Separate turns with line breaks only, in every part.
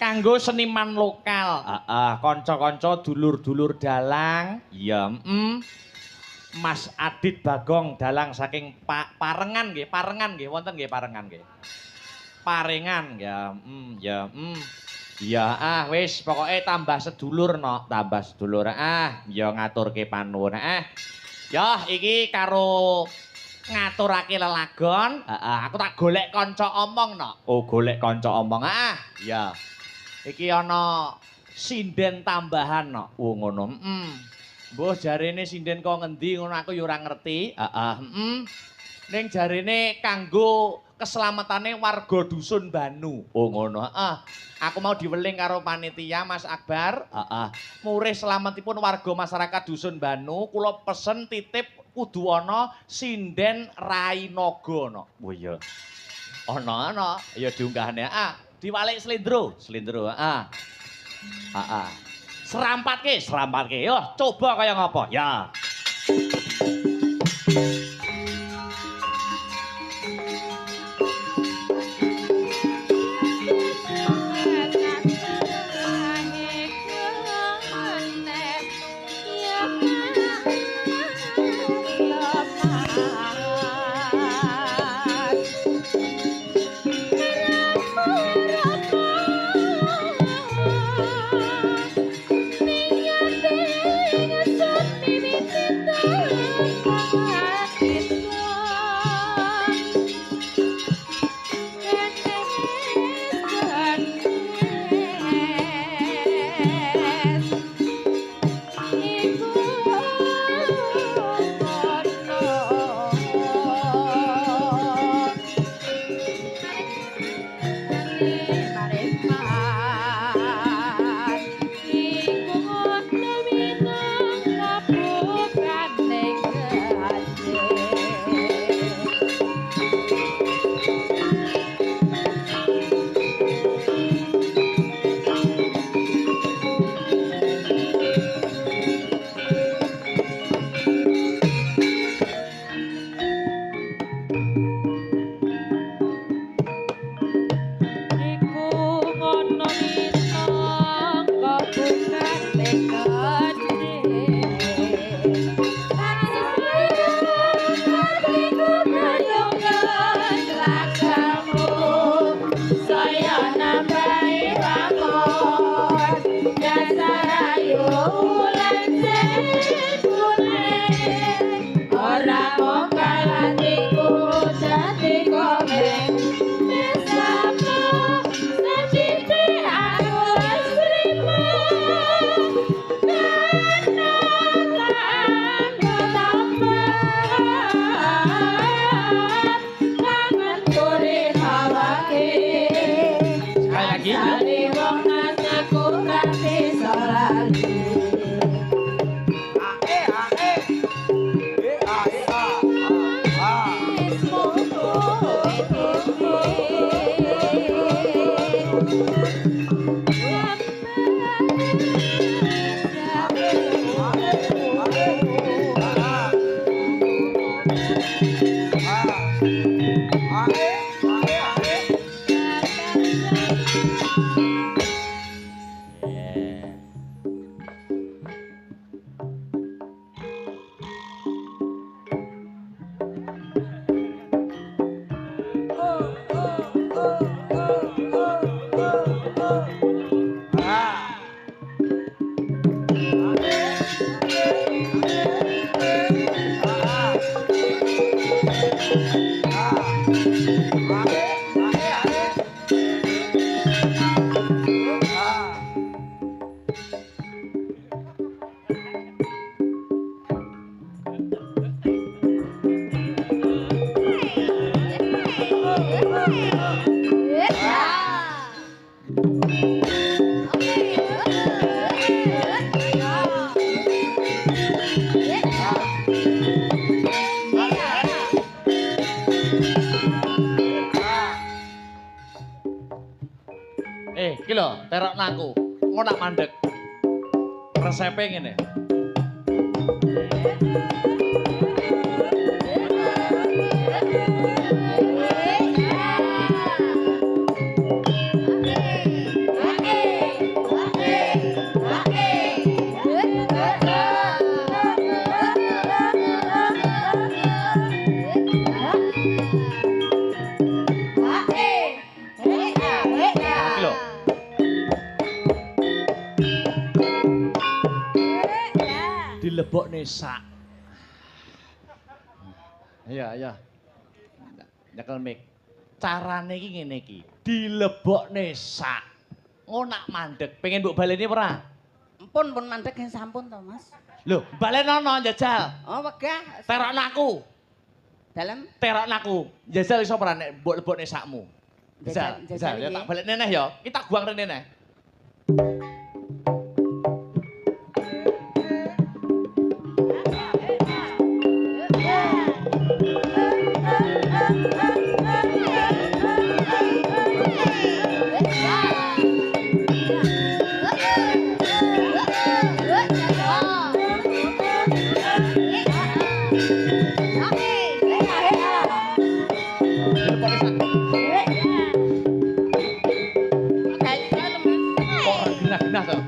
kanggo seniman lokal. Heeh, kanca-kanca dulur-dulur dalang. Iya, Mas Adit Bagong dalang saking Parengan nggih, Parengan nggih, wonten nggih Parengan nggih. Parengan ya, Ya wis pokoke tambah sedulur no, tambah sedulur. Ya ngaturke panuwun. Ya iki karo ngaturake lelagon, aku tak golek kanca omong no. Oh, golek kanca omong. Ya. Iki ana sinden tambahan no. Oh ngono. Mbah jarene sinden kok ngendi ngono aku ya ora ngerti. Ning jarene kanggo keselamatane warga dusun Banu. Oh ngono. Aku mau diweling karo panitia Mas Akbar. Murih selamatipun warga masyarakat dusun Banu, kula pesen titip kudu ana sinden Rainaga no. Oh iya. Ana. Ya diunggahane. Diwalik slendro. Serampatke. Yo, coba kaya ngapa? Ya. Iki lho, terokno aku. Engko nak mandeg. Resepe ngene. dilebokne sak. Iya. Nyekel mik. Carane iki ngene iki. Dilebokne sak. Ngonak mandeg. Pengen mbok baleni ora?
Pun mandeg sampun to, Mas.
Lho, balenono njajal.
Oh, wegah.
Terokno aku.
Dalem?
Terokno aku. Njajal iso ora nek mbok lebokne sakmu. Jajal ya tak balik neneh ya. Kita buang rene neh. Genah to.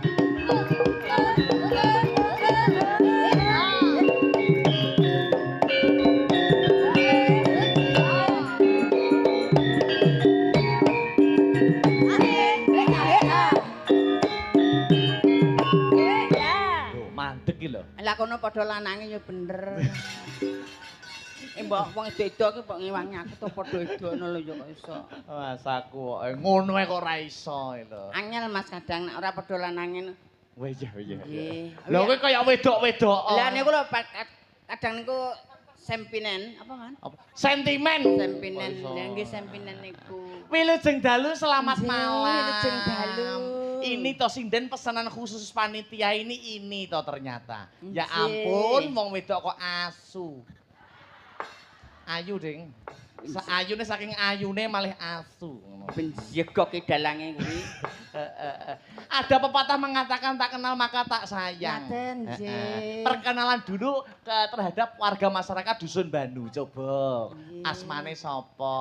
Mandeg iki lho.
Lah kono padha lanange ya bener. Mbok wong edo ki mbok ngewangi aku to padha edono lho ya kok iso.
Mas aku ngono kok ora iso lho.
Angel Mas kadang nek ora padha lanange.
Wah iya.
Nggih.
Lho kowe kaya wedok-wedok.
Lah niku lho kadang niku sempinen apa kan?
Sentimen.
Sempinen. Lah nggih sempinen niku.
Wilujeng dalu selamat malam.
Wilujeng dalu.
Ini toh sinden pesanan khusus panitia ini toh ternyata. Ya
Nggih.
ampun, wong wedok kok asu. Ayu, Ding. Ayune saking ayune malih asu.
Benjegok ki dalange kuwi.
Ada pepatah mengatakan tak kenal maka tak sayang.
Ngaten, nggih.
Perkenalan dulu terhadap warga masyarakat Dusun Bandu. Coba asmane sapa?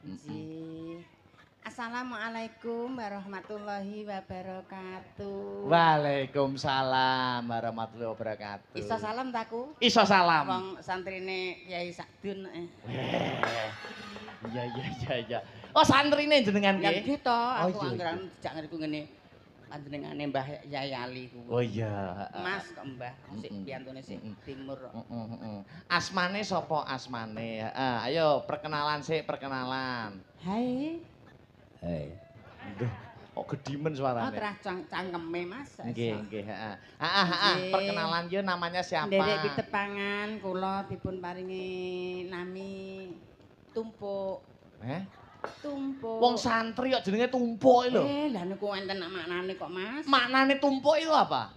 Nggih. Assalamualaikum warahmatullahi wabarakatuh.
Waalaikumsalam warahmatullahi wabarakatuh.
Iso salam taku?
Iso salam.
Wong santrine Kyai Sakdun.
Iya. Oh santrine jenengan
Ya
nggih?
nggih to, aku
iya.
anggaran dijak ngriku ngene. Panjenengane Mbah Yai Ali ku.
Oh iya.
Mas kok Mbah sik piantune sik timur.
Asmane sapa asmane? Heeh, ayo perkenalan sik, perkenalan.
Hai.
Hei. Kok gedimen
Oh,
suarane?
terah cangkeme Mas.
Nggih, heeh. Heeh, perkenalan yo namanya siapa?
Nderek pitepangan kula dipun paringi nami Tumpuk. Tumpuk.
Wong santri kok jenenge tumpuk lho.
Lah niku enten maknane kok Mas.
Maknane tumpuk itu apa?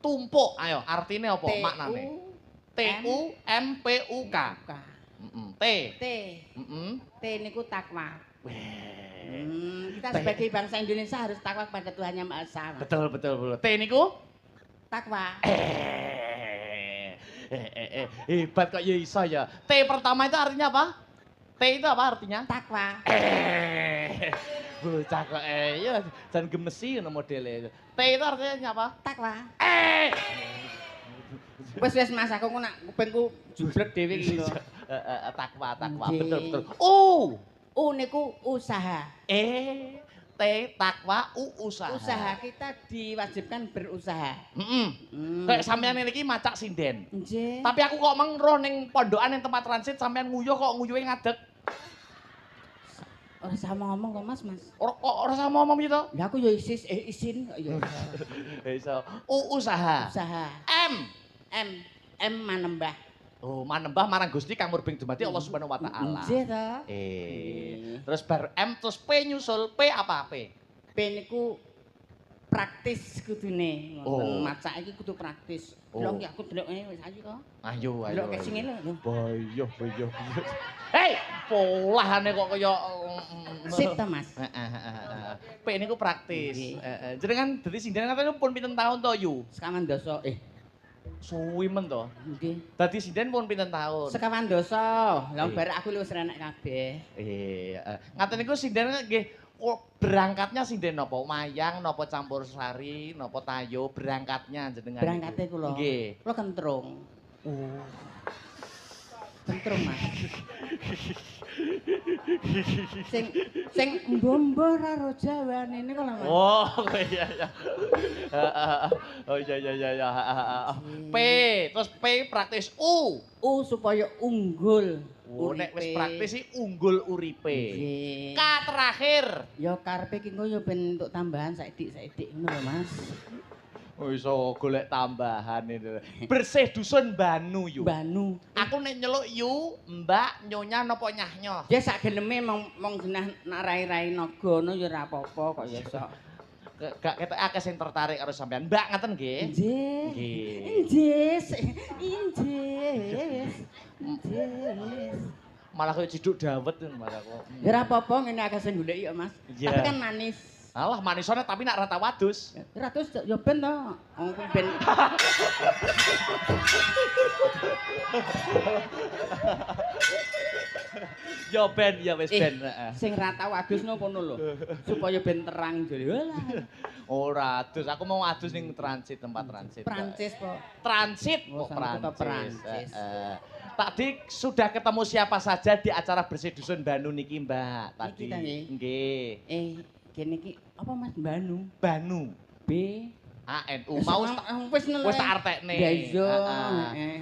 Tumpuk, ayo artinya apa maknane? T U M P U K. T.
T. T niku takwa. Kita sebagai bangsa Indonesia harus takwa kepada Tuhan Yang Maha Esa.
Betul. T niku?
Takwa.
Hebat kok ya iso ya. T pertama itu artinya apa? T itu apa artinya?
Takwa.
Bocah kok ya jan gemesi ngono modele. T itu artinya apa?
Takwa. Wes Mas aku nak kupingku jublek dhewe iki lho.
Takwa, betul.
Niku usaha.
T takwa usaha.
Usaha kita diwajibkan berusaha.
Kayak sampean iki macak sinden.
Nggih.
Tapi aku kok meng roh ning pondokan ning tempat transit sampean nguyuh kok nguyuhe ngadeg.
Ora sama ngomong kok Mas.
Ora sama ngomong gitu.
Lah aku ya isin kok ya.
Iso. Usaha.
Usaha. M manembah.
Oh, manembah marang Gusti kang murbing dumadi Allah Subhanahu wa taala.
Nggih to.
Terus bar M terus P nyusul. P apa P?
P niku praktis kudune.
Oh.
Macak iki kudu praktis. Lho iki aku delok wis ayu to.
Ayo.
Delok kek sing ngene lho.
Boyo. Hei, polahane kok kaya
Sip to Mas.
P niku praktis. Jenengan dadi sinden katanya pun pinten tahun to yu?
Sekawan dosa.
Suwi men to.
Nggih.
Dadi sinden pun pinten tahun?
Sekawan dosa. Lah bar aku wis renek kabeh.
Ngaten niku sinden nggih berangkatnya sinden napa? Mayang napa campur sari napa tayo berangkatnya jenengan?
Berangkate kula.
Nggih.
Kula kentrung. Tentrum, Mas. Sing mbombo karo Jawane niku lho, Mas.
Oh, iya iya. Oh iya iya iya. P, terus P praktis U.
U supaya unggul.
Oh, nek wis praktis sih unggul uripe. K terakhir.
Ya karepe ki engko ya ben entuk tambahan saiki ngono lho, Mas.
Oh iso golek tambahan itu. Bersih dusun Banu yu.
Banu.
Aku nek nyeluk yu, Mbak, Nyonya napa Nyah.
Ya sak geneme mong jenah nak rai-rai naga ngono ya ora apa-apa kok ya sok.
Gak ketok akeh sing tertarik karo sampean. Mbak ngaten nggih.
Nggih.
Nggih.
Inggih.
Malah koyo ciduk dawet malah kok.
Ya ora apa-apa ngene akeh sing goleki ya, Mas.
Iya.
Tapi kan manis.
Alah manisone tapi nak rata wadus.
Ratus ya ben to. Wong ben.
Ya ben ya wis ben, heeh.
Sing rata wadus nopo lho. Supaya ben terang jare.
Ora adus, aku mau adus ning transit tempat transit.
Prancis po.
Transit
Oh,
kok
sampe
Prancis.
Prancis.
Tadi sudah ketemu siapa saja di acara bersih dusun Banu niki, Mbak. Tadi.
Iki ta, nggih?
Nggih.
Kene iki apa Mas Banu?
Banu.
B
ANU mau
wis
wis tak artekne.
Ya iya.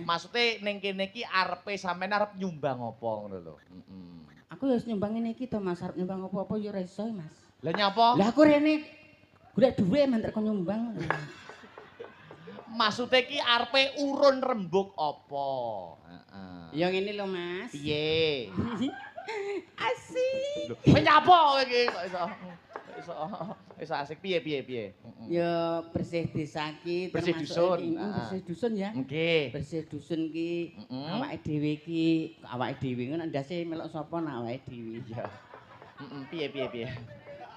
Maksude ning kene iki arepe sampean arep nyumbang apa ngono lho.
Aku ya wis nyumbang ngene iki to Mas, arep nyumbang apa-apa ya ora iso Mas.
Lah nyapa?
Lah aku rene golek dhuwit men kok nyumbang.
Maksude iki arepe urun rembug apa? Heeh.
Ya ngene lho Mas.
Piye?
Asik.
Kowe nyapa kowe iki kok iso asik piye.
Ya bersih desa ki
Bersih dusun.
Bersih dusun ya.
Nggih.
Bersih dusun ki awake dhewe ki awake dhewe ngono ndase melok sapa nak awake dhewe.
Iya.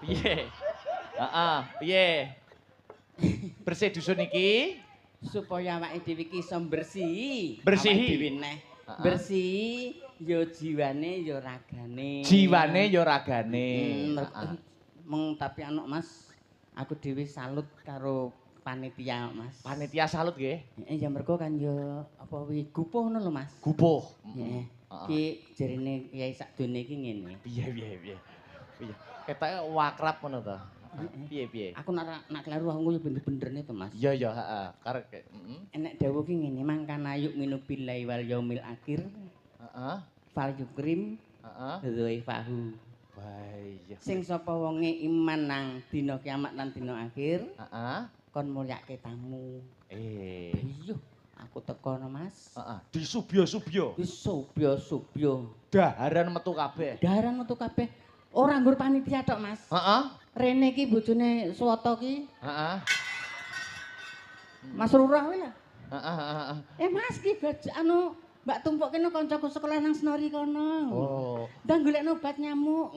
Piye. Heeh, piye? Bersih dusun iki
Supaya awake dhewe ki iso bersih.
Bersihi.
Awake dhewe neh. Bersih ya jiwane ya ragane.
Jiwane ya ragane.
Mong tapi anak Mas, aku dhewe salut karo panitia Mas.
Panitia salut nggih.
Ya mergo kan ya apa wi gupuh ngono lho Mas.
Gupuh.
Heeh. Ki jarine Kyai sakdone iki ngene.
Piye. Ketoke wakrab ngono to. Piye.
Aku nak kleru aku yo bener-benerne to Mas.
Iya, heeh. Karek
Enek dawuh ki ngene, mangkana yuk minu billahi wal yaumil akhir.
Heeh.
Fal yukrim.
Heeh.
Fahu.
Baik.
Sing sapa wonge iman nang dina kiamat lan dina akhir,
Heeh.
kon mulyake tamu. Iya, aku teko no Mas.
Heeh. Disubyo-subyo.
Wis subyo-subyo.
Daharan metu kabeh.
Daharan metu kabeh. Ora nggur panitia tok Mas.
Heeh.
Rene ki bojone Swata ki.
Heeh.
Mas Rurah kuwi lho.
Heeh.
Mas ki anu Mbak tumpuk kene kancaku sekolah nang Senori kono.
Oh.
Ndang golekno obat nyamuk.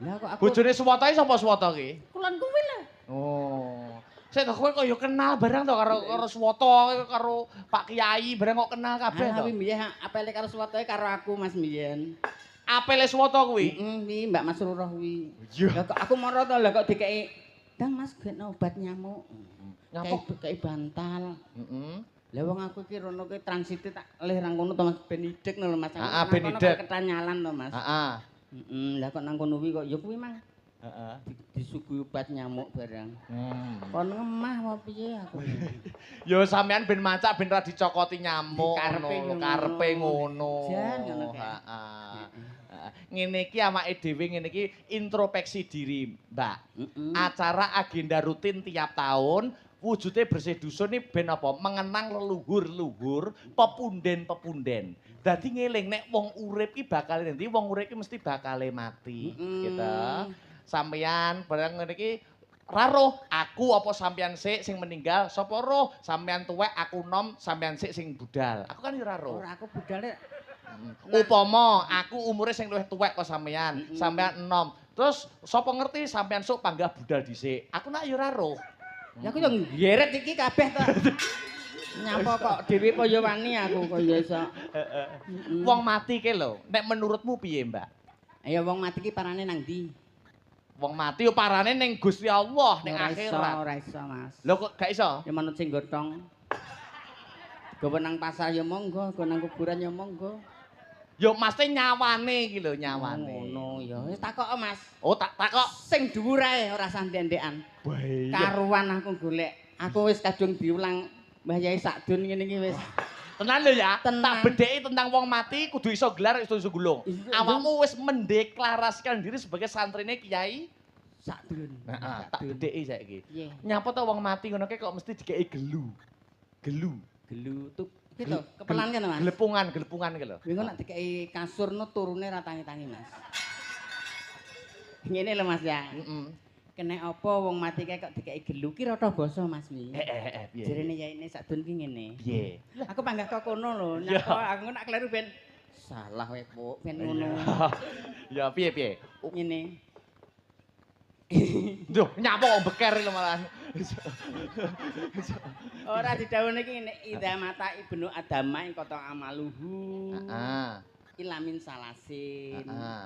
Lah kok aku
Bojone Swata iki sapa Swata ki?
kulon kuwi lho.
Oh. Sik to kowe kok ya kenal barang to karo Swata karo Pak Kiai barang kok kenal kabeh to.
Kuwi mbiyen apele karo Swata karo aku Mas mbiyen.
Apele Swata kuwi?
Kuwi Mbak Mas Rurah kuwi.
Iya.
Lah kok aku moro to lah kok dikeki Dang Mas golekno obat nyamuk.
Nyamuk
Kei bantal.
Heeh.
Lah wong aku ki rono ki transite tak leh rang kono to Mas Benidek lho Mas.
Heeh, Benidek.
Ketanyalan to Mas.
Heeh.
Lah kok nang kono kuwi kok ya kuwi Mang.
Heeh.
Disuguhi obat nyamuk barang. Kon ngemah apa piye aku.
Ya sampean ben macak ben ra dicokoti nyamuk
Karepe ngono. Jan ngono kae.
Heeh. Ngene iki awake dhewe ngene iki introspeksi diri, Mbak. Acara agenda rutin tiap tahun wujude bersih dusun ini ben apa? Mengenang leluhur-leluhur, pepunden-pepunden. Dadi ngeling nek wong urip ki bakal nanti wong urip ki mesti bakal mati, gitu. Sampeyan barang ngene iki ra roh aku apa sampeyan sik sing meninggal, sapa roh sampeyan tuwek aku nom, sampeyan sik sing budal. Aku kan ora roh.
Ora aku budale
Upama aku umure sing luwih tuwek kok sampeyan, sampeyan enom. Terus sapa ngerti sampeyan sok panggah budal dhisik. Aku nak ya ora roh.
Ya aku yo nggeret iki kabeh to. Nyapa kok dhewe kaya wani aku kaya iso.
Wong mati ke lho, nek menurutmu piye, Mbak?
Ya wong mati ki parane nang ndi?
Wong mati yo parane ning Gusti Allah ning akhirat.
Ora iso, Mas.
Lho kok gak iso?
Ya manut sing gotong. Gawa nang pasar ya monggo, gawa nang kuburan ya monggo.
Ya mesti nyawane iki lho, nyawane.
Ngono ya. Wis takok Mas.
Oh, takok.
Sing dhuwur ae ora sandendekan.
Wah iya.
Karuan aku golek. Aku wis kadung diulang Mbah Yai Sakdun ngene iki wis.
Tenan lho ya.
Tenang.
Tak bedheki tentang wong mati kudu iso gelar, iso gulung. Awakmu wis mendeklarasikan diri sebagai santrine Kiai
Sakdun.
Heeh, tak bedheki saiki.
Piye?
Nyapa to wong mati ngono kok mesti dikeki gelu. Gelu.
Gelu tuh gitu, kepelan kan Mas?
Gelepungan iki lho.
Wingi nek dikei kasur no turune ra tangi-tangi Mas. Ngene lho Mas ya.
Heeh.
Kene apa wong mati kae kok dikei gelu ki rata basa Mas wi.
Piye?
Jarene yaine Sakdun ki ngene.
Piye?
Aku panggah kok kono lho, nyapa aku nak kleru ben salah wae Puk, ben ngono.
Ya piye?
Ngene.
Duh, nyapa kok beker lho malah.
Ora didhawuhne iki ngene, idza mata ibnu adama ing kota amaluhu.
Heeh.
Ilamin salasin.
Heeh.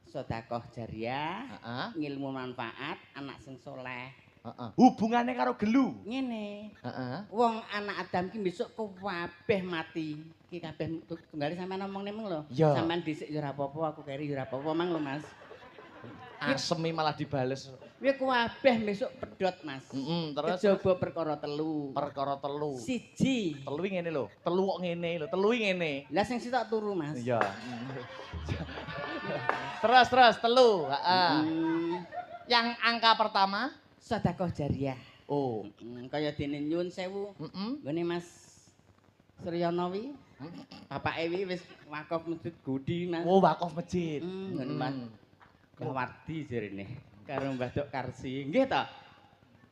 Sedekah jariah,
Heeh.
ngilmu manfaat, anak sing soleh.
Heeh. Hubungane karo gelu.
Ngene.
Heeh.
Wong anak Adam ki besok kabeh mati. Ki kabeh tunggale sampean ngomong nemeng lho.
Ya.
Sampean dhisik ya ora apa-apa, aku keri ya ora apa-apa mang lho Mas.
Asemi malah dibales.
Kuwi kabeh besok pedhot Mas.
Terus
Kejaba perkara telu.
perkara telu.
Siji.
Telu ngene lho. Telu kok ngene lho. Telu ngene.
Lah sing sitok turu Mas.
Iya. Terus telu, heeh. Yang angka pertama?
Sedekah jariah.
Oh.
Kaya dene nyuwun sewu. Nggone Mas Suryono wi. Bapake wi wis wakaf masjid Gudi Mas.
Oh, wakaf masjid.
Nggone Mas. Kawardi jarene karo Mbah Dok Karsi. Nggih ta?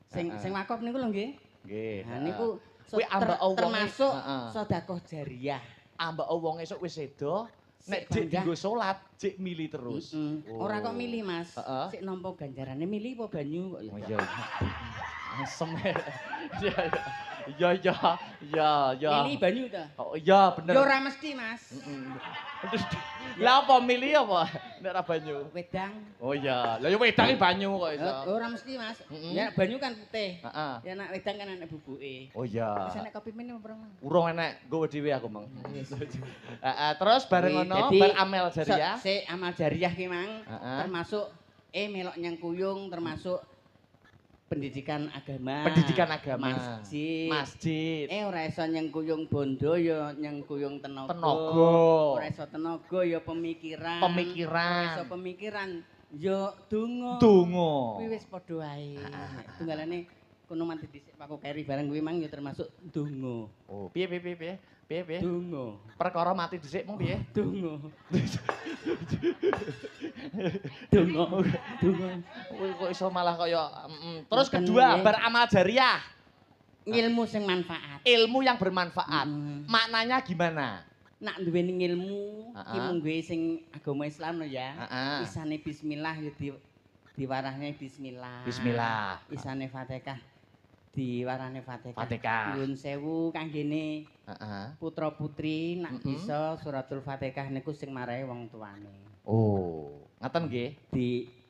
Sing wakaf niku lho nggih.
Nggih.
Nah niku
kuwi ambek
termasuk sedekah jariah.
Ambek wong esuk wis sedo, nek
Sik
jek dienggo salat, jek mili terus.
Ora kok milih Mas. Sik nampa ganjarane milih apa banyu kok ya.
Oh iya. Asem. Ya.
Milih banyu ta?
Oh iya bener.
Ya ora mesti Mas.
Lah apa milih apa? Nek ora banyu.
Wedang.
Oh iya. Lah ya wedange banyu kok iso.
Ora mesti Mas. Ya banyu kan putih.
Heeh.
Ya nek wedang kan enek bubuke.
Oh iya.
Wis enek kopi minum apa Mang?
Urung enek, nggowo dhewe aku, Mang. Terus bareng ngono, bar amel jariah.
Sik amal jariah ki Mang.
Heeh.
Termasuk melok nyengkuyung termasuk pendidikan agama.
Pendidikan agama.
Masjid. Ora iso nyengkuyung bondo ya nyengkuyung tenaga.
Tenaga.
Ora iso tenaga ya pemikiran.
Pemikiran.
Ora iso pemikiran ya donga.
Donga.
Kuwi wis padha wae. Tunggalane kono mati dhisik Pak Keri bareng kuwi mang ya termasuk donga.
Oh, piye?
Donga.
Perkara mati dhisik mung piye?
Donga. Donga.
Kok iso malah kaya Terus kedua, beramal jariah.
Ilmu sing manfaat.
Ilmu yang bermanfaat. Maknanya gimana?
Nak duweni ilmu ki mung sing agama Islam lho ya. Isane bismillah ya diwarahne bismillah.
Bismillah.
Isane Fatihah diwarane Fatihah.
Fatihah.
Nyuwun sewu kanggene putra putri nak bisa suratul Fatihah niku sing marahi wong tuane.
Oh, ngaten nggih.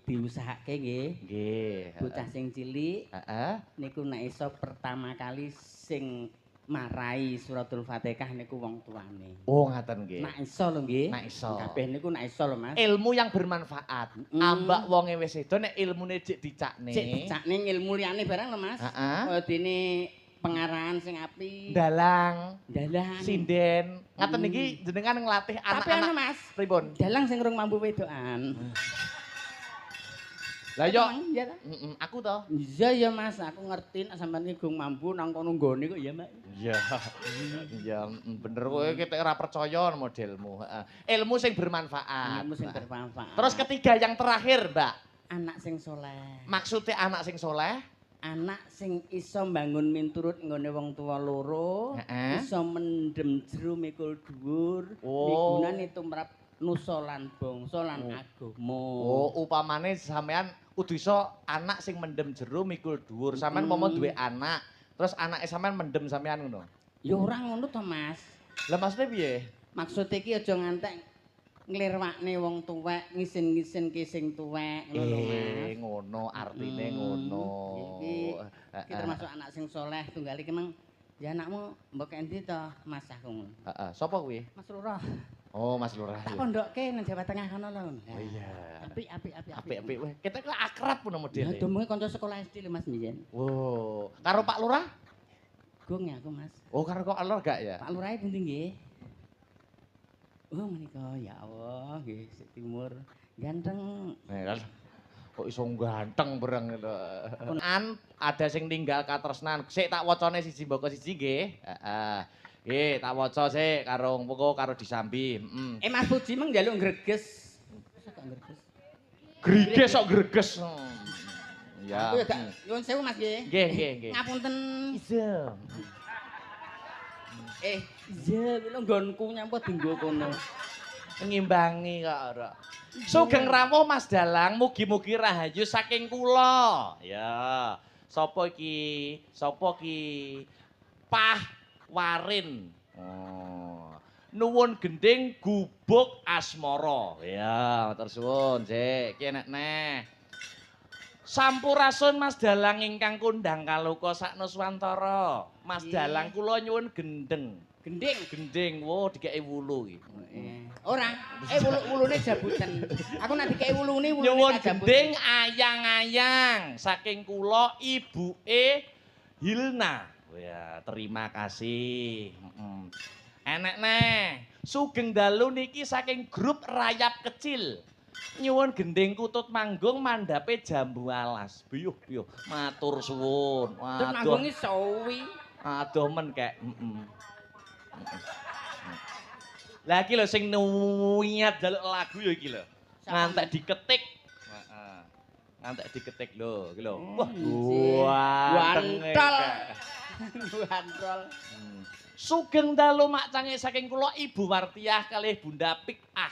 Diusahake nggih.
Nggih.
Bocah sing cilik, niku nek iso pertama kali sing marahi suratul Fatihah niku wong tuane.
Oh, ngaten nggih.
Nek iso lho nggih.
Nek iso.
Kabeh niku nek iso lho Mas.
Ilmu yang bermanfaat. Ambak wonge wis sedo nek ilmune jek dicakne.
Cek dicakne ilmu liyane barang lho Mas. Kaya dene pengarahan sing apik.
Dalang.
Sinden.
Ngaten iki jenengan nglatih anak-anak.
Tapi anu Mas,
pripun?
dalang sing rung mampu wedokan.
Lah yo,
iya ta?
aku to.
Iya ya Mas, aku ngerti nek sampean iki gung mampu nang kono nggone kok ya Mak.
Iya. Iya, bener kowe ketek ora percaya modelmu, Ilmu sing bermanfaat.
Ilmu sing bermanfaat.
Terus ketiga yang terakhir, Mbak.
Anak sing soleh.
Maksudnya anak sing soleh?
Anak sing iso mbangun minturut nggone wong tuwa loro, iso mendem jero mikul dhuwur, migunani tumrap nusa lan bangsa lan agama.
Oh, upamane sampean kudu iso anak sing mendem jero mikul dhuwur. Sampean momo duwe anak, terus anake sampean mendem sampean ngono.
Ya ora ngono to, Mas.
Lah maksudnya piye?
Maksud iki aja ngantek nglirwakne wong tuwek, ngisin-ngisinke sing tuwek ngono Mas.
Ngono artine ngono.
Iki termasuk anak sing soleh tunggal iki mang Ya anakmu mbok endi to, Mas aku?
Heeh, sapa kuwi?
Mas Lurah.
Oh, Mas Lurah.
Tak pondokke nang Jawa Tengah kono lho.
Oh iya.
Apik.
Weh, kita kok akrab ngono modele.
Ya domunge kanca sekolah SD lho Mas mbiyen.
Wow, karo Pak Lurah?
Gong ya aku Mas.
Oh, karo kok Lurah gak ya?
Pak Lurah pundi nggih? Oh menika ya Allah nggih sik timur. Ganteng.
Kan kok iso ganteng bareng lho. An ada sing ninggal katresnan. Sik tak wacane siji mboko siji nggih. Heeh. Nggih, tak waca sik karo mboko karo disambi.
Mas Puji meng njaluk greges. Kok greges?
Griges kok greges. Ya.
Aku ya gak nyuwun sewu Mas nggih.
Nggih.
Ngapunten.
Iya.
Iya, kuwi lho nggonku nyampe dinggo kono.
Ngimbangi kok ora. Sugeng rawuh Mas Dalang, mugi-mugi rahayu saking kula. Ya. Sapa iki? Pah Warin. Oh. Nuwun gending gubuk asmara. Ya, matur suwun, Sik. Ki enek neh. Sampurasun Mas Dalang ingkang kondang kaloka saknuswantara. Mas Dalang kula nyuwun gendeng. Gending. Wo dikeki wulu iki.
Ora, wulune jabutan. Aku nek dikeki wulune
nyuwun gending ayang-ayang saking kula ibuke Hilna. Ya, terima kasih. Enek neh. Sugeng dalu niki saking grup Rayap Kecil. Nyuwun gending kutut manggung mandhape Jambu Alas. Biyuh, matur suwun.
Kutut manggunge sawi.
Aduh men kek. Lah iki lho sing niat njaluk lagu ya iki lho. Ngantek diketik. Heeh. Ngantek diketik lho, iki lho. Wah,
Wantol.
Sugeng dalu makcange saking kula Ibu Wartiah kalih Bunda Pikah.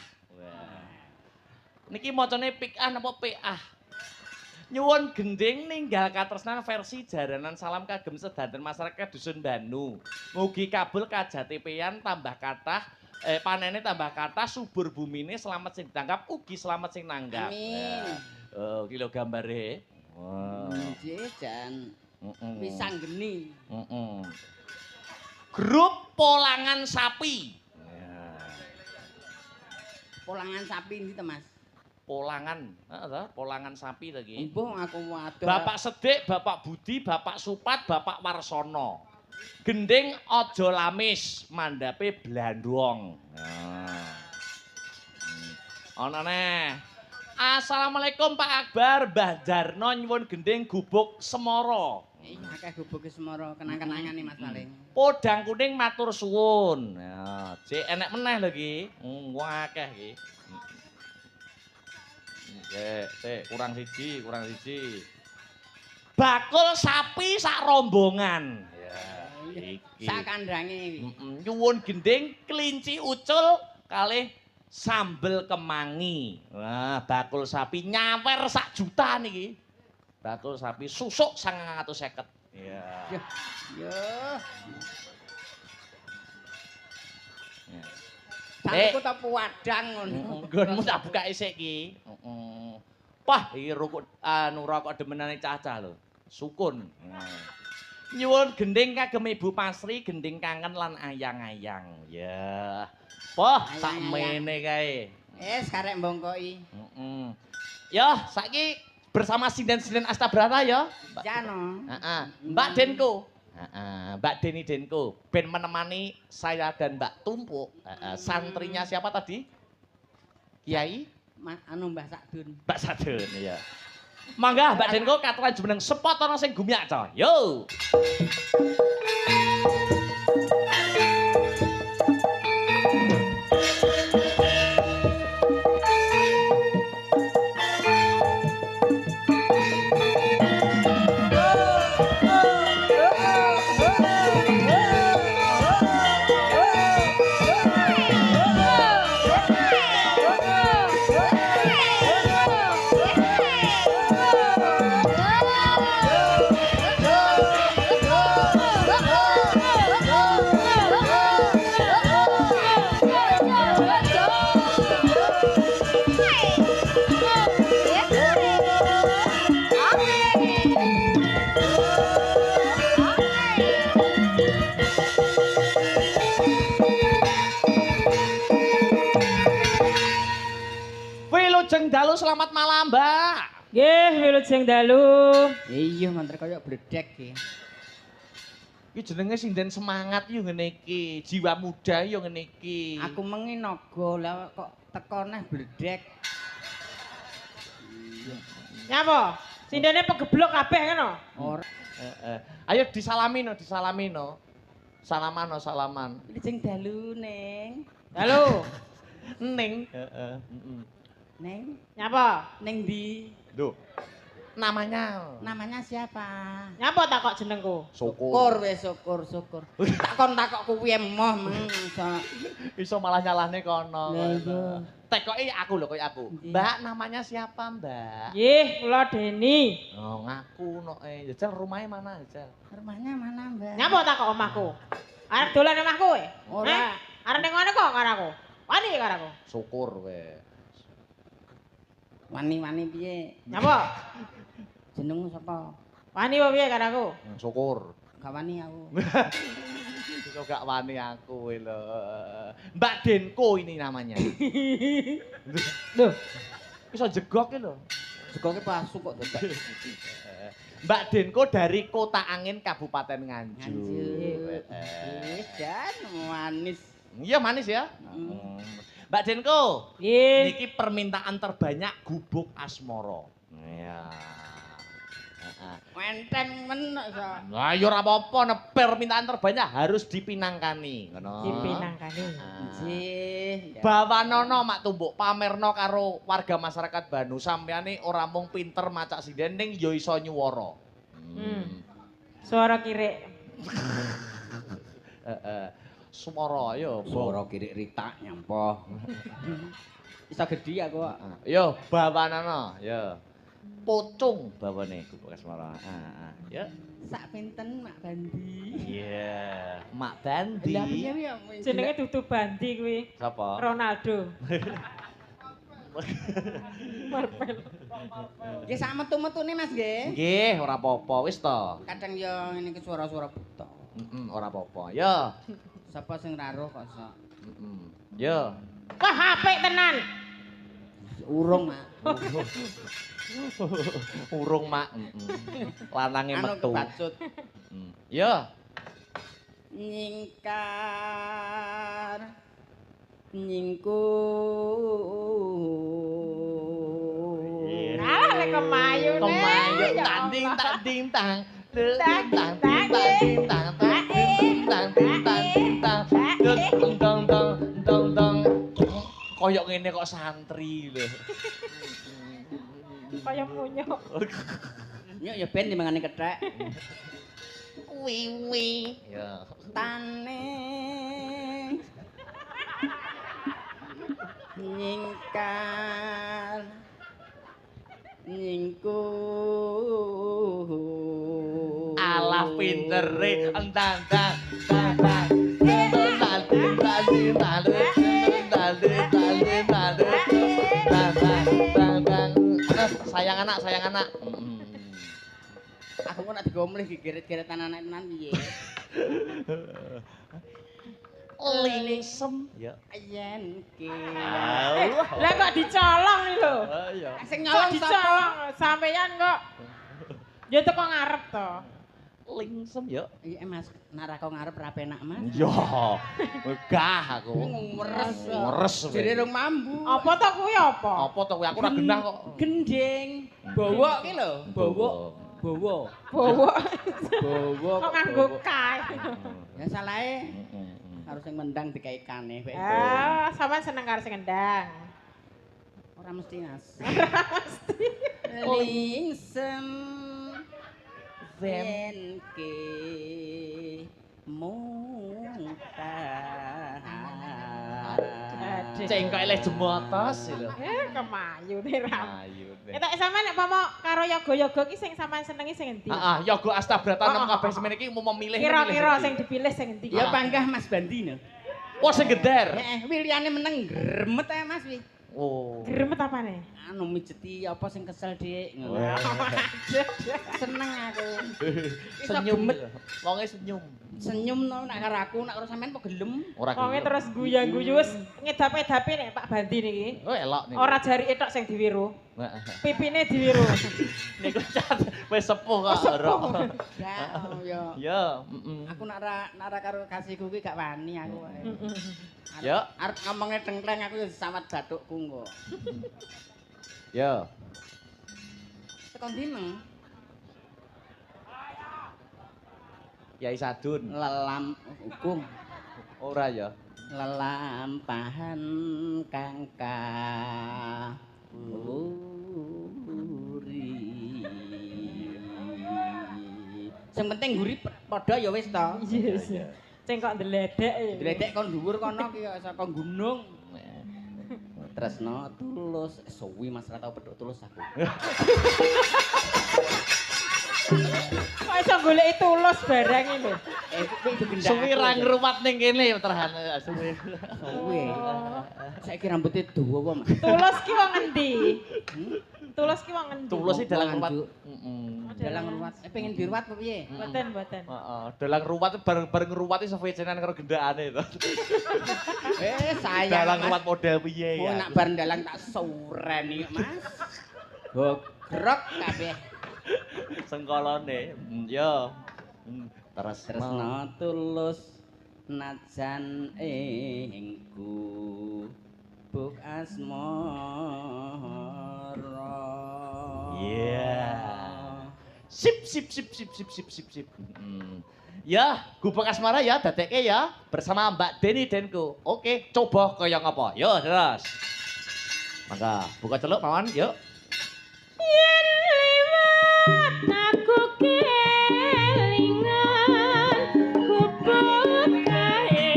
Niki macane Pikah napa Pikah? Nyuwun gending ninggal katresnan versi jaranan salam kagem sedanten masyarakat Dusun Banu. Mugi kabul kajatepean tambah kathah panene tambah kathah subur bumine selamat sing ditangkap ugi selamat sing nanggap.
Amin.
Oh, iki lho gambare. Wah.
Nggih, Jan. Pisang geni.
Grup Polangan Sapi.
Polangan sapi ndi to, Mas?
Polangan sapi to iki.
Embuh aku waduh.
Bapak Sedik, Bapak Budi, Bapak Supat, Bapak Warsono. Gending aja lamis, mandhape blandong. Ana neh. Assalamualaikum Pak Akbar, Mbah Jarno nyuwun gending gubuk Semara.
Akeh gubuk Semara kenang-kenangane Mas paling.
Podang kuning matur suwun. Ya, cek enek meneh lho iki. Wong akeh iki. Kurang siji. Bakul sapi sak rombongan. Ya, iki.
Sak kandhange.
Nyuwun gending kelinci ucul kalih sambel kemangi. Wah, bakul sapi nyawer sak juta niki. Bakul sapi susuk 950. Iya.
Yo. Sampeku ta puwadang ngono.
Nggonmu tak buka isik iki. Wah, iki rukuk rokok demenane cah-cah lho. Sukun. Nyuwun gending kagem Ibu Pasri, gending kangen lan ayang-ayang. Ya. Wah, sakmene kae.
Karek mbongkoki.
Ya, saiki bersama sinden-sinden Astabrata ya.
Jano.
Mbak Denko. Mbak Denko. Ben menemani saya dan Mbak Tumpuk. Santrinya siapa tadi? Kiai?
Mbah Sadun.
Mbak Sadun, iya. Mangga Mbak Denko katuran jumeneng sepot ana sing gumyak to. Yo. selamat malam, Mbak.
Nggih, wilujeng dalu.
Iya, mantre kaya bledek iki.
Iki jenenge sinden semangat yo ngene iki, jiwa muda yo ngene iki.
Aku mengi naga lah kok teko neh bledek.
Nyapa? Sindene pegeblok kabeh ngono.
Ora
Ayo disalami no. Salaman.
wilujeng dalu, Ning.
Dalu.
Ning.
Ning,
Nyapa?
ning ndi?
Duh.
Namanya siapa?
Nyapa tak kok jenengku?
Syukur wis syukur. Takon kuwi emoh mangsa.
Iso malah nyalahne kono.
Lah iya.
Tekoki aku lho koyo aku. Mbak, namanya siapa, Mbak?
Nggih, kula Deni.
Oh, ngaku no. Jajal rumahnya mana, Jajal?
Rumahnya mana, Mbak?
Nyapa tak kok omahku? Arep dolan omahku kowe?
Ora.
Arep ning ngono kok karo aku. Wani karo aku.
Syukur we.
Wani-wani piye?
Nyapa?
Jenengmu sapa?
Wani apa piye karo aku?
Syukur.
Gak wani aku.
Kok gak wani aku lho. Mbak Denko ini namanya.
Loh,
Iso jegok lho.
Jegoke pasu kok dadak.
Mbak Denko dari Kota Angin Kabupaten Nganjuk.
Nganjuk. Dan manis.
Iya manis ya. Mbak Denko.
nggih.
Niki permintaan terbanyak gubuk asmoro. Iya.
Wenteng men so.
Nah, ya ora apa-apa, permintaan terbanyak harus dipinangkani, ngono.
Dipinangkani.
Nggih.
Bawanono mak tumbuk pamerno karo warga masyarakat Banu sampeyane ora mung pinter macak sinden ning ya iso nyuwara.
Suara kirik.
Suwara ya,
Suara kirik ritak nyampo. Iso gedhi aku kok.
Yo bawanono, ya. Pocung bawane gubuk asmara. Ya.
Sak pinten Mak Bandi?
Iya, Mak Bandi.
Lah piye ya?
Jenenge dudu Bandi kuwi.
Sapa?
Ronaldo. Marvel.
Nggih sak metu-metune Mas nggih.
Nggih, ora apa-apa wis to.
Kadang ya ngene iki suara-suara buta.
Ora apa-apa. Ya.
Sapa sing raruh kok sok.
Ya.
Wah, apik tenan.
Urung Mak.
Urung mak. Lanange metu.
Bacut.
Ya.
Nyingkar. Nyingku.
Alah lek kemayune.
Kemayu
Ya
tanding
Allah.
tanding tang. Koyok ngene kok santri lho.
Kaya munyuk.
Nyuk ya ben dimangane kethek.
Wiwi. Ya.
Tane. Nyingkar. Nyingku.
Alah pintere entang tang. Sayang anak.
Aku kok nek digomleh gigeret-geretan anak tenan piye?
Lingsem. Ya.
Yen ki.
Lah kok dicolong nih lho.
Iya.
Sing
Kok
nyolong sapa?
dicolong sampeyan kok. Ya teko ngarep to.
Lingsem ya.
Iya Mas, nek kok ngarep ra penak Mas.
Yo. Megah aku.
Meres.
Meres.
Jere rung mambu.
Apa to kuwi apa?
Apa to kuwi aku ora genah kok.
Gendeng. Bawa ki lho, bawa.
Bawa.
Bawa.
Kok nganggo kae.
Ya salahe harus sing mendang dikaikane kowe.
Ah, sampean seneng karo sing endang.
Ora mesti Mas.
Mesti.
Lingsem yen ki muntah.
Cengkok eleh jemotos lho.
Kemayune ra.
Ayo.
Etak sampean nek pomo karo yoga-yoga ki sing sampean senengi sing endi?
Heeh, yoga astabrata kabeh semene iki mau memilih.
Kira-kira sing dipilih sing endi?
Ya panggah Mas Bandi no.
Oh sing geder.
Heeh, wiliyane meneng gremet ae Mas wi.
Oh.
Gremet apane?
Anu mijeti apa sing kesel Dik ngono.
Wah.
Seneng aku.
Senyum. Wonge senyum.
Senyum no nak karo aku, nak karo sampean kok gelem.
Ora
Wonge terus guyu-guyu wis ngedap-edapi nek Pak Bandi niki.
Oh elok niku.
Ora jarike tok sing diwiru.
Heeh.
Pipine diwiru.
Niku wis sepuh kok.
Ya, yo.
Ya,
Aku nak ra karo kasihku ki gak wani aku.
Ya.
Arep ngomongne tengkleng aku wis sawat bathukku engko.
Ya.
Tekan dino
Yai Sadun.
lelam hukum.
Ora ya.
Lelampahan kangka uri. Sing penting guri padha ya wis to.
Iya. Sing kok ndledek.
Ndledek kon dhuwur kono ki saka gunung. Tresno tulus suwi Mas ra tau pedhok tulus aku.
Kok iso goleki tulus barang iki lho.
Kuwi digendak.
Suwi ra ngruwat ning kene terhan suwi.
Suwi. Saiki rambutnya dawa, Mas.
Tulus ki wong endi? Tulus ki wong endi?
Tulus iki dalang ruwat.
Dalang ruwat. Pengen diruwat apa piye?
Mboten, mboten.
Heeh, dalang ruwat bareng ruwat iso wejenan karo gendakane to.
Sayang.
Dalang ruwat model piye
Oh,
ya.
nak bareng dalang tak sureni, Mas. Gogrok kabeh.
Sengkolone. Ya.
Tresno tulus najan ingku buk asmara.
Iya. Sip. Ya, gubuk asmara ya dadekke ya bersama Mbak Deni Denku. Oke, coba kaya ngapa? Yo, terus. Mangga, buka celuk mawon, yuk.
Yen liwat aku kelingan gubuk kae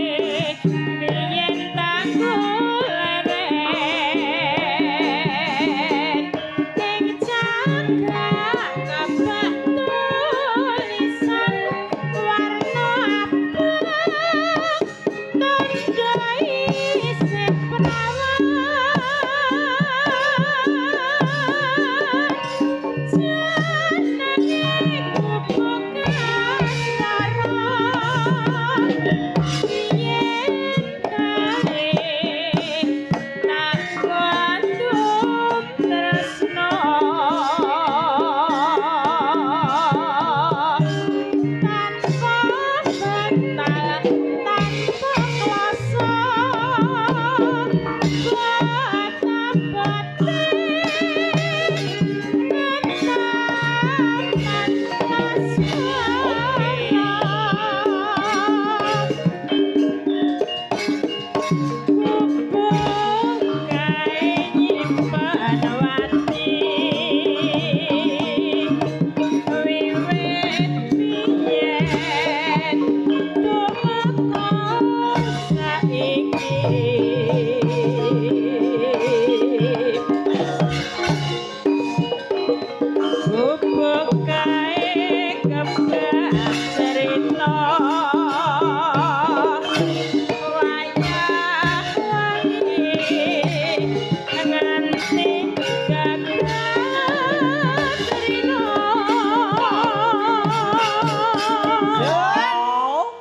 yen taku leren ing cagak ngabak tulisan warna abang tondo isih prawan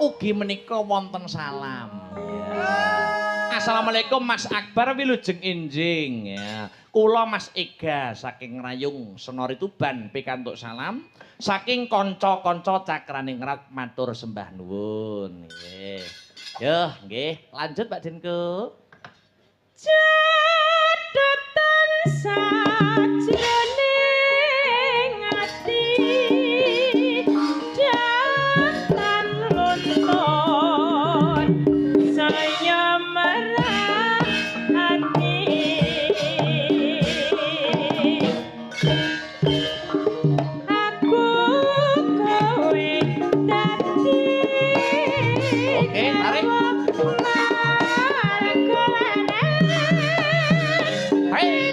Ugi menika wonten salam. Assalamualaikum Mas Akbar Wilujeng Enjing ya. Kula Mas Ega saking Rayung Senori Tuban pikantuk salam saking kanca-kanca Cakraning Rat matur sembah nuwun nggih. Yo nggih, lanjut Pak Denku.
Catatan sajroning ati datan luntur saya marah hati aku kowe dadi
Oke, tarik. Hai.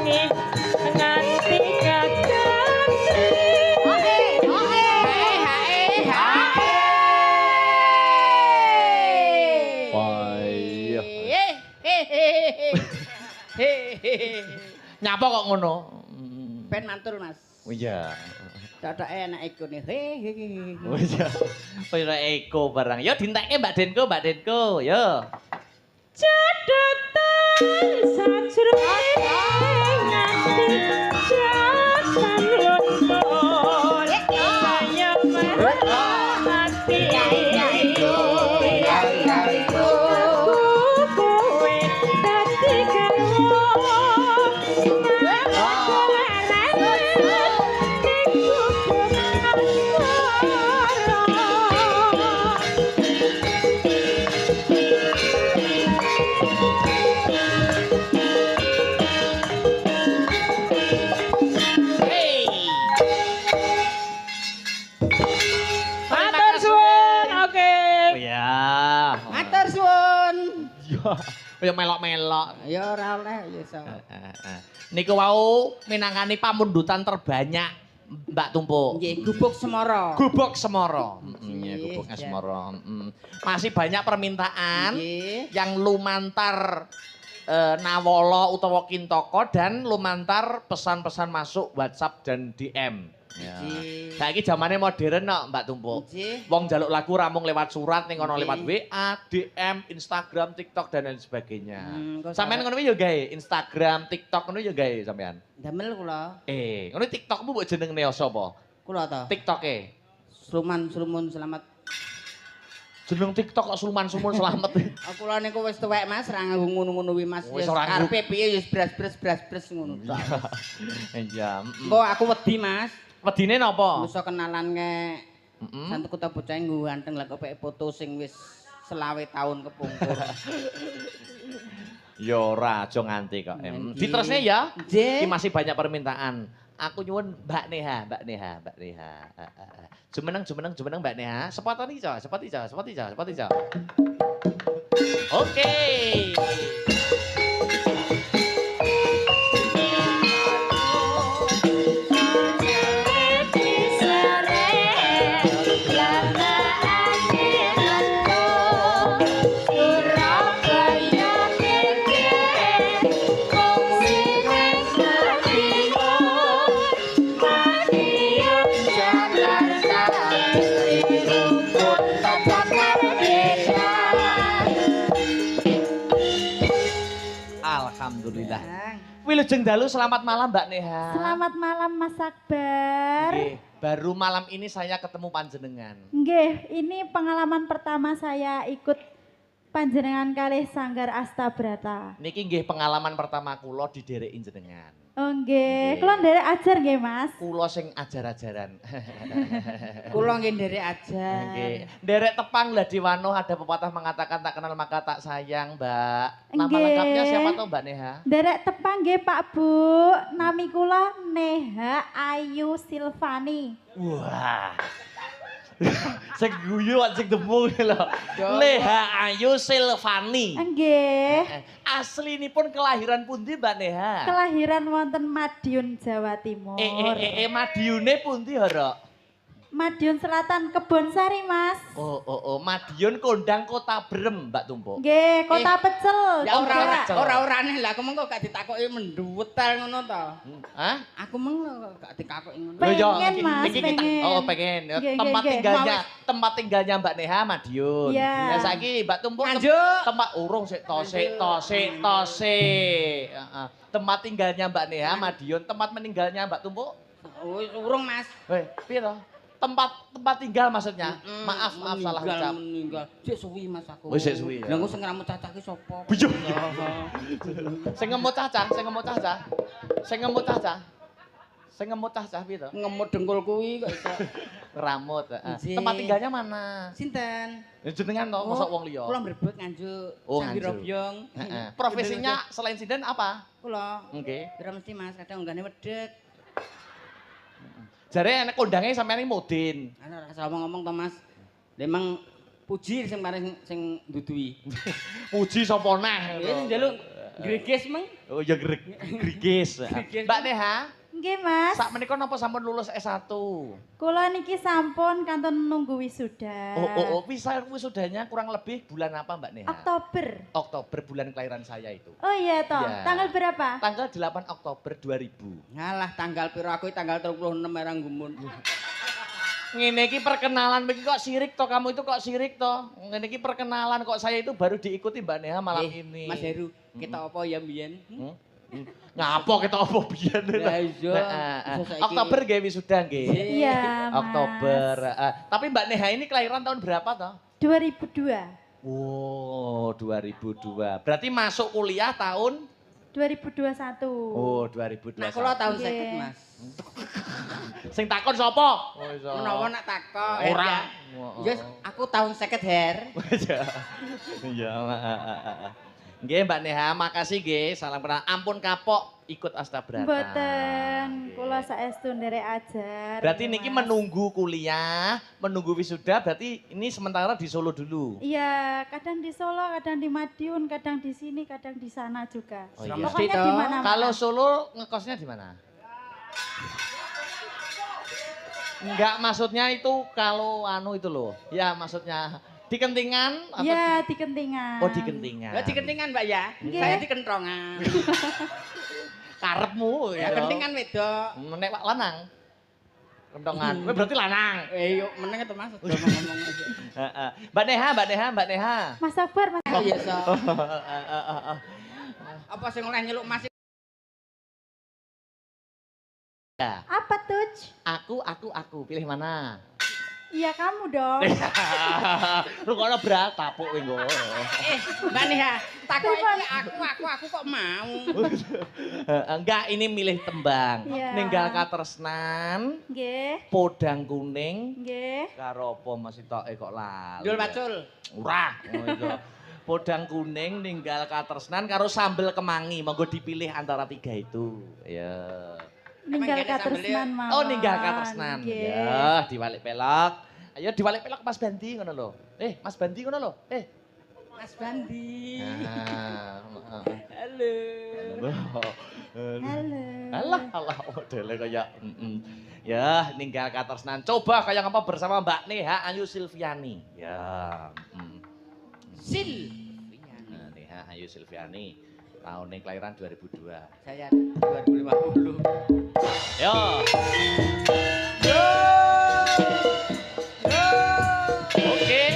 wengi nganti kadang
Nyapa kok ngono?
Ben mantul, Mas.
Oh iya.
Cocok enak iku nih. Hehehe.
Oh iya. Kaya eko barang. Ya dintekke Mbak Denko, yo.
Cedetan sajroning ati jatan luntur saya merah hati kowe dadi garwa
Matur suwun.
Ya melok-melok.
Ya ora oleh ya iso.
Niku wau minangkani pamundutan terbanyak Mbak Tumpuk.
Nggih, Gubuk Semara.
Gubuk Semara.
Nggih,
Gubuk
ya.
Semara. Masih banyak permintaan
Nggih.
yang lumantar Nawala utawa Kintoko dan lumantar pesan-pesan masuk WhatsApp dan DM. Ya.
Nggih.
Saiki zamane modern kok Mbak Tumpuk.
Nggih.
Wong njaluk lagu ramung lewat surat ning kono
Nggih.
lewat WA, DM, Instagram, TikTok dan lain sebagainya.
Kok
Sampeyan ngono kuwi yo gawe Instagram, TikTok ngono yo gawe sampean.
Damel kula.
Ngono TikTokmu mbok jenenge sapa?
Kula to.
TikToke.
Sluman selamat.
Jeneng TikTok kok Sulman-sumun selamat.
Kula niku wis tuwek Mas, ra nganggo ngono-ngono wi Mas.
Wis
Wis
ora nganggo.
karepe piye wis bras-bras ngono tok.
Iya.
Engko aku wedi Mas.
Wedine napa?
Musa kenalan ke
Heeh.
Santu Kota Bocah nggo ganteng lah kok foto sing wis 20 tahun kepungkur.
Ya ora aja nganti kok.
Nggih.
Ditresne ya.
Nggih.
Iki masih banyak permintaan. Aku nyuwun Mbak Neha. Jumeneng Mbak Neha. Sepatan iki, sepati. Oke. Alhamdulillah. Wilujeng dalu selamat malam Mbak Neha.
Selamat malam Mas Akbar.
Nggih, baru malam ini saya ketemu panjenengan.
Nggih, ini pengalaman pertama saya ikut panjenengan kalih Sanggar Astabrata.
Niki nggih pengalaman pertama kula diderekin jenengan.
Oh nggih,
Nggih.
kula nderek ajar nggih Mas.
Kula sing ajar-ajaran.
Kula nggih nderek aja.
Nggih. Nderek tepang lah di Wano ada pepatah mengatakan tak kenal maka tak sayang, Mbak. Nama
Nggih.
lengkapnya siapa tuh Mbak Neha?
Nderek tepang nggih Pak Bu. Nami kula Neha Ayu Silvani.
Wah. Sing guyu sing demu lho. Neha Ayu Silvani.
Nggih.
Aslinipun kelahiran pundi Mbak Neha?
Kelahiran wonten Madiun, Jawa Timur.
Madiune pundi Hara?
Madiun Selatan, Kebonsari, Mas.
Oh, Madiun kondang Kota Brem, Mbak Tumpuk.
Nggih, Kota Pecel.
Ya
juga.
ora-orane lah aku mengko gak ditakoki menduwetel ngono to.
Hah?
Aku mengko gak ditakoki ngono.
Pengen,
Loh, ya,
Mas, pengen.
Oh, pengen. Ya,
Nggih,
tempat
nggih,
tinggalnya, tempat tinggalnya Mbak Neha Madiun.
Iya.
Ya saiki Mbak Tumpuk
Lanjut.
tempat urung sik tosik. Heeh. Tempat tinggalnya Mbak Neha Madiun, tempat meninggalnya Mbak Tumpuk.
Oh, urung Mas.
Weh, piye to? Tempat tinggal maksudnya. Maaf salah ucap.
Meninggal. Sik suwi Mas aku.
Wis sik suwi ya.
Lah engko sing ngramut cacah ki sapa?
Buyuh. Sing ngemut cacah piye to?
Ngemut dengkul kuwi kok iso.
Rambut, heeh.
Nggih.
Tempat tinggalnya mana?
Sinten?
Ya jenengan to, mosok wong liya.
Kula mbrebet nganjuk.
Oh,
Sambil
nganjuk.
robyong.
Heeh. Profesinya selain sinden apa?
Kula.
Nggih.
Kira mesti Mas, kadang unggane wedhek.
Jare enek kondange sampeyan iki mudin.
Ana ora salah ngomong to Mas. Memang puji sing paling sing nduduhi.
Puji sapa neh.
Ya njaluk Greges meng.
Oh ya grigis. Mbak Neha,
Nggih, Mas.
sak menika napa sampun lulus S1?
Kula niki sampun kantun nunggu wisuda.
Bisa wisudanya kurang lebih bulan apa Mbak Neha?
Oktober.
Oktober bulan kelahiran saya itu.
Oh iya toh.
Iya.
Tanggal berapa?
Tanggal 8 Oktober 2000.
Ngalah tanggal piro aku tanggal 36 erang gumun.
Ngene iki perkenalan iki kok sirik toh, kamu itu kok sirik toh. Ngene iki perkenalan kok saya itu baru diikuti Mbak Neha malam ini.
Mas Heru, kita apa ya mbiyen?
Nyapa kita apa biyen?
Ya iya.
Oktober nggih wisuda nggih.
Iya, Mas.
Oktober. Tapi Mbak Neha ini kelahiran tahun berapa toh?
2002.
Oh, 2002. Berarti masuk kuliah tahun
2021.
Oh, 2021.
Nah, kula tahun
Nggih.
50, Mas.
Sing takon sapa?
Menawa nak takok.
Ora.
Yes, aku tahun 50 her.
Iya. Nggih Mbak Neha, makasih nggih. Salam kenal. Ampun kapok ikut Astabrata.
Mboten,
Nggih.
kula saestu nderek ajar.
Berarti
nggih,
niki
Mas.
menunggu kuliah, menunggu wisuda, berarti ini sementara di Solo dulu.
Iya, kadang di Solo, kadang di Madiun, kadang di sini, kadang di sana juga.
Oh, iya.
Pokoknya
Mesti
di
toh.
mana-mana.
Kalau Solo ngekosnya di mana? Enggak, maksudnya itu kalau anu itu loh. Ya, maksudnya di Kentingan atau
Iya, di Kentingan.
Oh, di Kentingan.
Ya di kentingan, Mbak ya.
Nggih.
Saya di kentrongan.
Karepmu
Ya
ya.
kentingan wedok.
Nek Pak lanang. Kentongan. Kowe berarti lanang.
Yuk meneng itu Mas, udah ngomong aja.
Heeh. Mbak Neha.
Mas Sabar, Mas.
Oh iya, so.
Heeh.
Apa sing oleh nyeluk Mas?
Ya.
Apa tuh?
Aku. Pilih mana?
Iya kamu dong.
Lu kono berat tapuk kowe nggo.
Mbak Neha, takut aku kok mau.
Enggak, ini milih tembang.
Iya.
Ninggal katresnan,
Nggih,
podang kuning,
nggih.
karo apa Mas Itoke kok lali.
Dul pacul.
Ora, ngono itu. Podang kuning, ninggal katresnan karo sambel kemangi. Monggo dipilih antara tiga itu. Ya.
Ninggal
Emang gini
katresnan mawon.
Oh, ninggal katresnan.
Nggih.
Ya, diwalik pelok. Ayo diwalik pelok Mas Bandi ngono lho. Mas Bandi ngono lho.
Mas Bandi.
Nah,
Halo.
Halo.
Alah, modele kaya ya, ninggal katresnan. Coba kayak apa bersama Mbak Neha Ayu Silviani. Ya. Nah, Neha Ayu Silviani. Tahun ini kelahiran 2002.
Saya 2050.
Yo. Oke.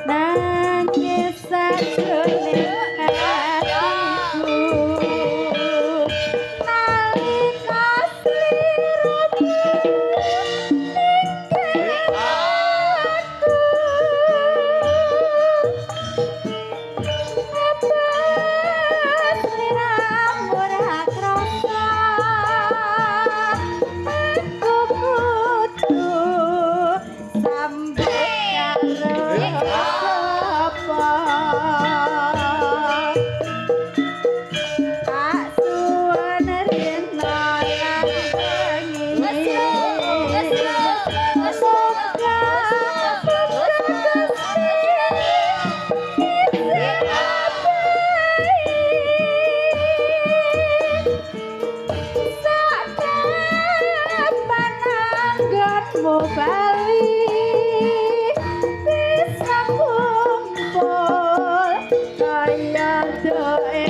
Nangis sajroning hatiku, nalika sliramu ninggal aku. Apa sliramu ora krasa, aku kudu sambut karo sapa. Tak suwun rena lan wengi. Bali bisa kumpul kaya doe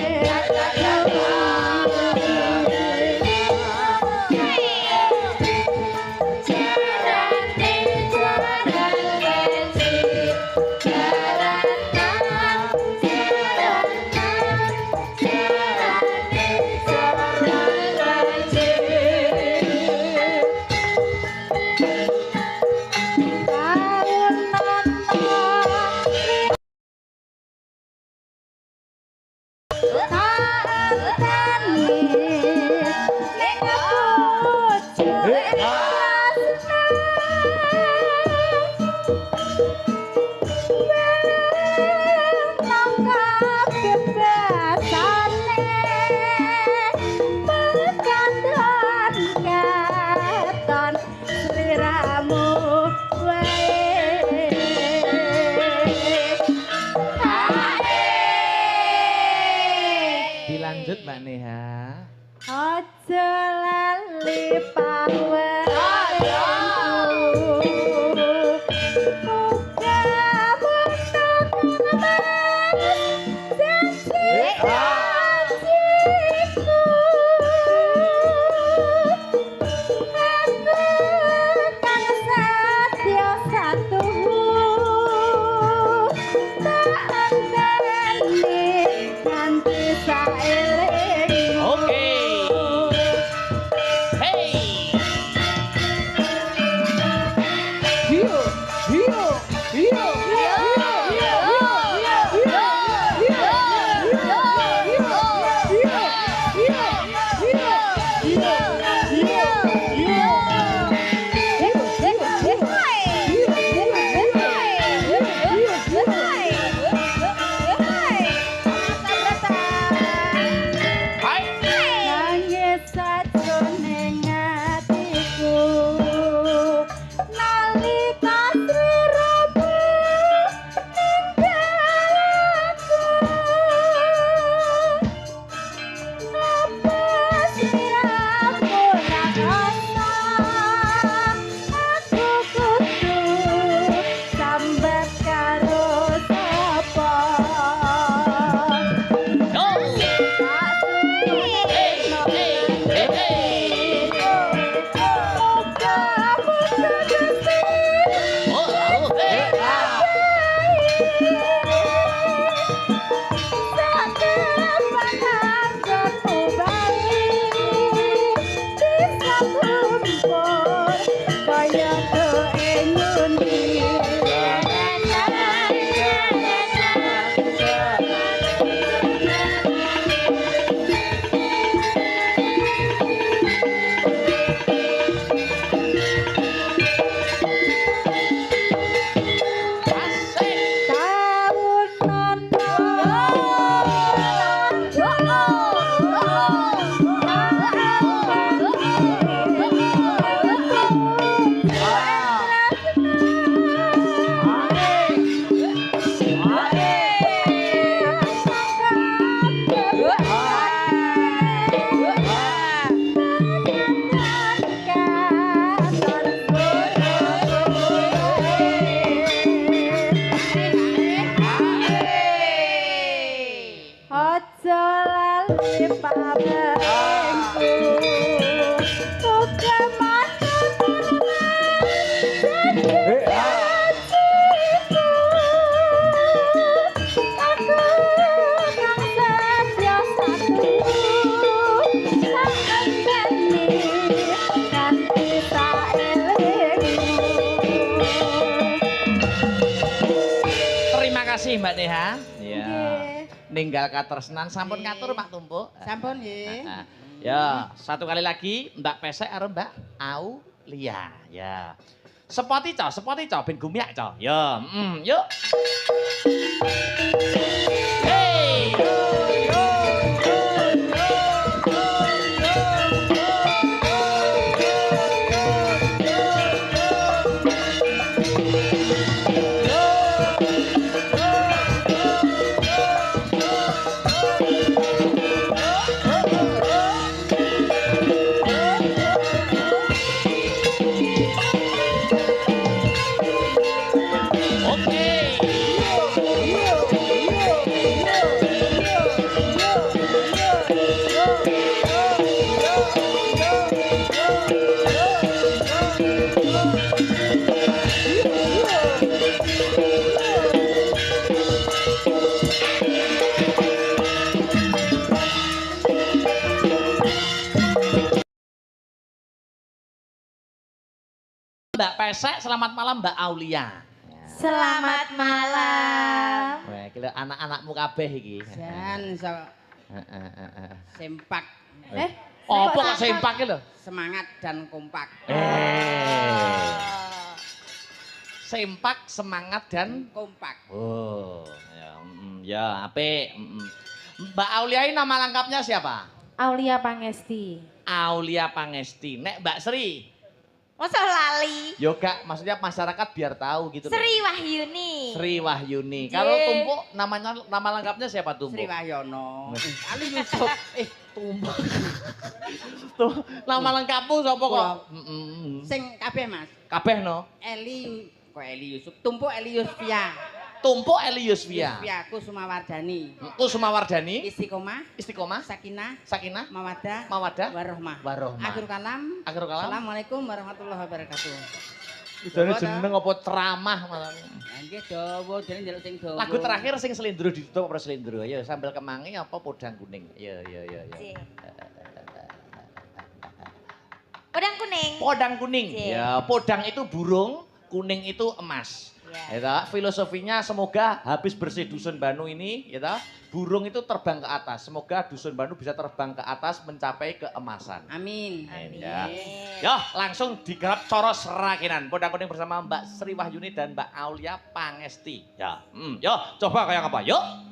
Tahun bebasane mengandon katon sliramu wae.
Dilanjut Mbak Neha.
Aja lali paweringku muga janji-janjiku aku kang satya satuhu tak enteni nganti saelingmu.
Oke. Hey.
Hiyo, hiyo, hiyo.
Hai.
Nangis sajroning atiku nalika sliramu ninggalku. Apa sliramu ra rasa aku kudu sambat karo sapa.
Go. Aja lali paweringku muga manut janji-janjiku aku kang satya satuhu tak enteni nganti saelingmu. Terima kasih Mbak Neha. Iya.
Nggih.
Ninggal katresnan sampun katur Pak Tumpuk.
Sampun nggih.
Ya, satu kali lagi Mbak Pesek karo Mbak Aulia. Ya. Sepoti co ben gumiak co. Ya, yuk. Hey. Mbak Pesek, selamat malam Mbak Aulia.
Selamat malam.
Wah, iki lho anak-anakmu kabeh iki.
Jan iso sempak.
Apa kok sempak iki lho?
Semangat dan kompak.
Sempak, semangat dan
kompak.
oh, Ya, apik. Mbak Aulia ini nama lengkapnya siapa?
Aulia Pangesti.
Aulia Pangesti. Nek Mbak Sri.
Masa lali?
Yo gak, maksudnya masyarakat biar tahu gitu.
Sri Wahyuni.
Sri Wahyuni. Kalau Tumpuk nama lengkapnya siapa Tumpuk?
Sri Wahyono. Ali Yusuf.
Tumpuk. Tuh, nama lengkapmu sapa kok?
Sing kabeh Mas.
Kabeh no.
Eli Yusuf. Tumpuk Eli Yusfia.
Tumpuk Eli Yusfia.
Yusfia Kusumawardani.
Kusumawardani.
Istiqomah. Sakinah. Mawadah. Warohmah. Akhirul kalam. Assalamualaikum warahmatullahi wabarakatuh.
Idane jeneng apa ceramah malah.
Nggih dawa jeneng njaluk sing dawa.
Lagu terakhir sing selindro ditutup apa selindro? Ayo sambal kemangi apa podang kuning? Ya.
Podang kuning.
Podang kuning. Ya, podang itu burung, kuning itu emas. Ya, filosofinya semoga habis bersih dusun Banu ini, ya, burung itu terbang ke atas. Semoga dusun Banu bisa terbang ke atas mencapai keemasan.
Amin.
Ya. Yo, langsung digarap coros rakinan. Podang kuning bersama Mbak Sri Wahyuni dan Mbak Aulia Pangesti. Ya. Yo, coba kayak apa? Yuk.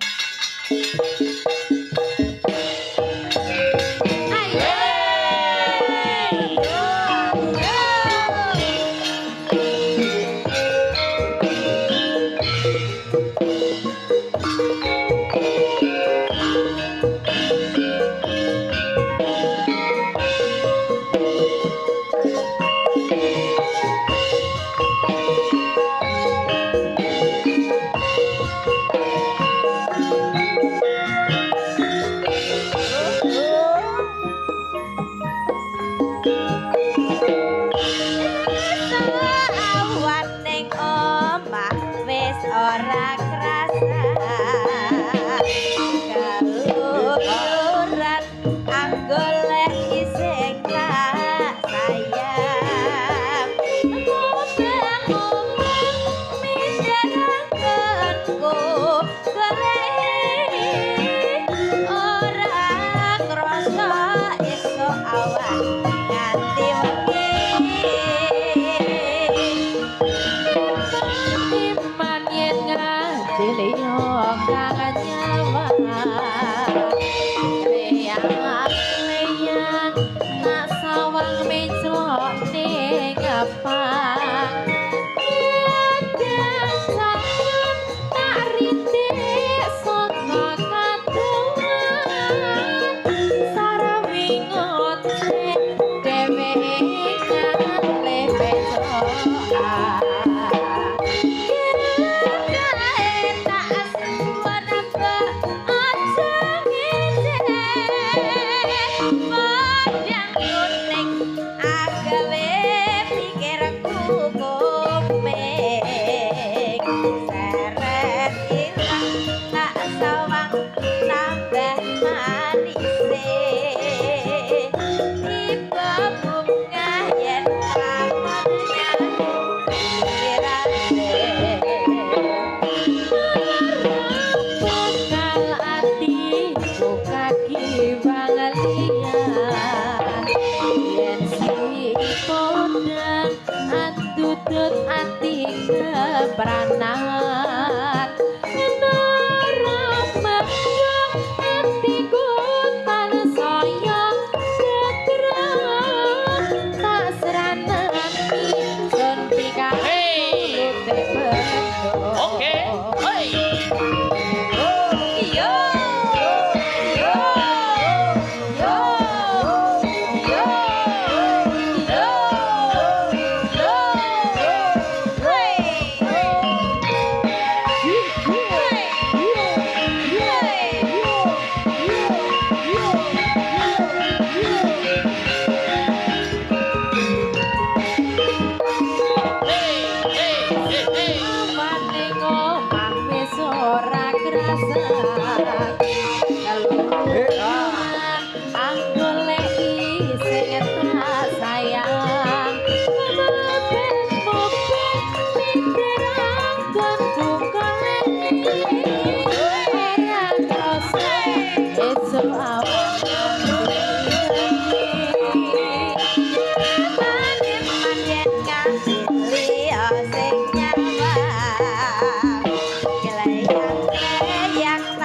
Yang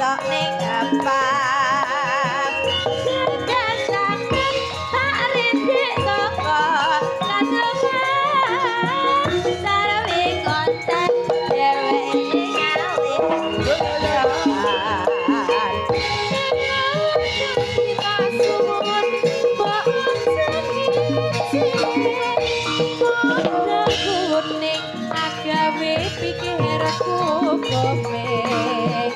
sok ning abang Kesangan tak rindik soko Kadungan Sarwi kontak Dewe ngalih Bukan Kita sumun Mbok kuning agawe pikirku komeng